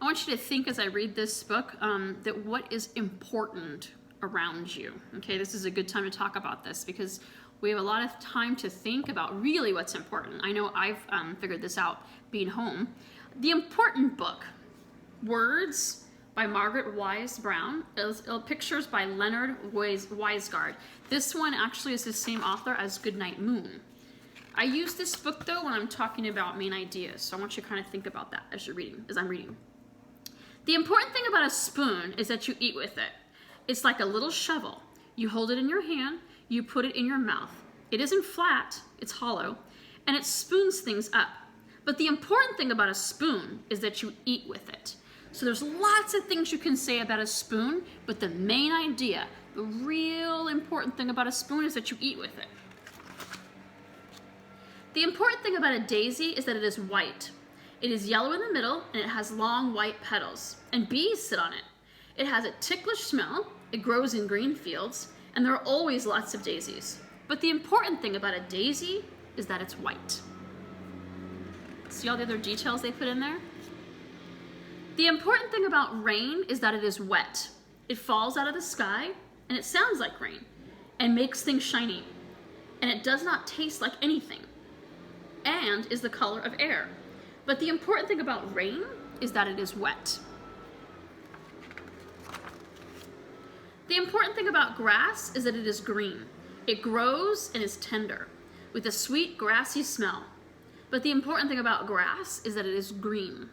I want you to think as I read this book that what is important around you. Okay, this is a good time to talk about this because we have a lot of time to think about really what's important. I know I've figured this out being home. The Important Book, Words by Margaret Wise Brown, pictures by Leonard Weisgard. This one actually is the same author as Goodnight Moon. I use this book though when I'm talking about main ideas, so I want you to kind of think about that as I'm reading. The important thing about a spoon is that you eat with it. It's like a little shovel. You hold it in your hand, you put it in your mouth. It isn't flat, it's hollow, and it spoons things up. But the important thing about a spoon is that you eat with it. So there's lots of things you can say about a spoon, but the main idea, the real important thing about a spoon is that you eat with it. The important thing about a daisy is that it is white. It is yellow in the middle, and it has long white petals, and bees sit on it. It has a ticklish smell, it grows in green fields, and there are always lots of daisies. But the important thing about a daisy is that it's white. See all the other details they put in there? The important thing about rain is that it is wet. It falls out of the sky, and it sounds like rain, and makes things shiny. And it does not taste like anything, and is the color of air. But the important thing about rain is that it is wet. The important thing about grass is that it is green. It grows and is tender, with a sweet grassy smell. But the important thing about grass is that it is green.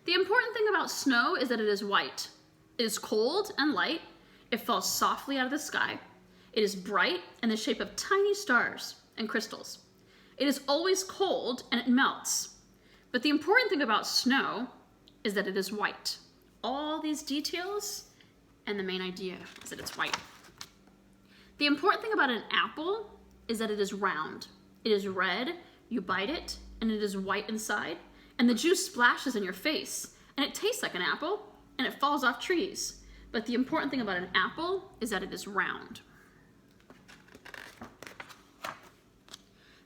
The important thing about snow is that it is white. It is cold and light. It falls softly out of the sky. It is bright in the shape of tiny stars and crystals. It is always cold and it melts. But the important thing about snow is that it is white. All these details, and the main idea is that it's white. The important thing about an apple is that it is round. It is red, you bite it, and it is white inside, and the juice splashes in your face, and it tastes like an apple, and it falls off trees. But the important thing about an apple is that it is round.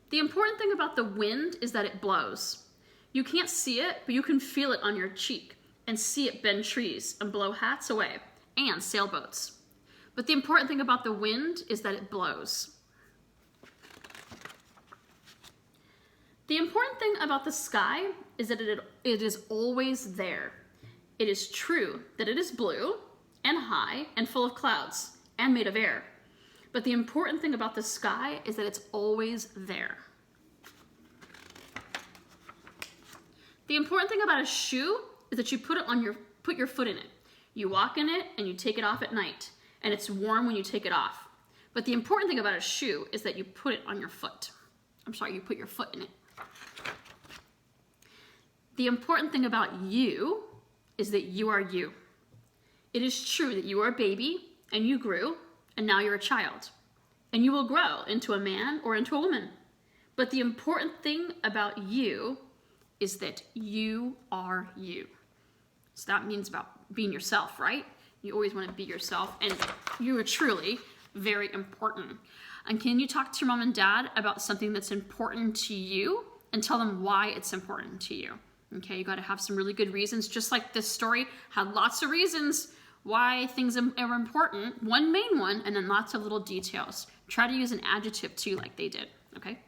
The important thing about the wind is that it blows. You can't see it, but you can feel it on your cheek and see it bend trees and blow hats away and sailboats. But the important thing about the wind is that it blows. The important thing about the sky is that it is always there. It is true that it is blue and high and full of clouds and made of air. But the important thing about the sky is that it's always there. The important thing about a shoe is that you put your foot in it. You walk in it and you take it off at night, and it's warm when you take it off. But the important thing about a shoe is that you put it on your foot. You put your foot in it. The important thing about you is that you are you. It is true that you are a baby and you grew, and now you're a child, and you will grow into a man or into a woman. But the important thing about you is that you are you. So that means about being yourself, right? You always want to be yourself, and you are truly very important. And can you talk to your mom and dad about something that's important to you and tell them why it's important to you? Okay, you got to have some really good reasons, just like this story had lots of reasons why things are important, one main one, and then lots of little details. Try to use an adjective too, like they did, okay?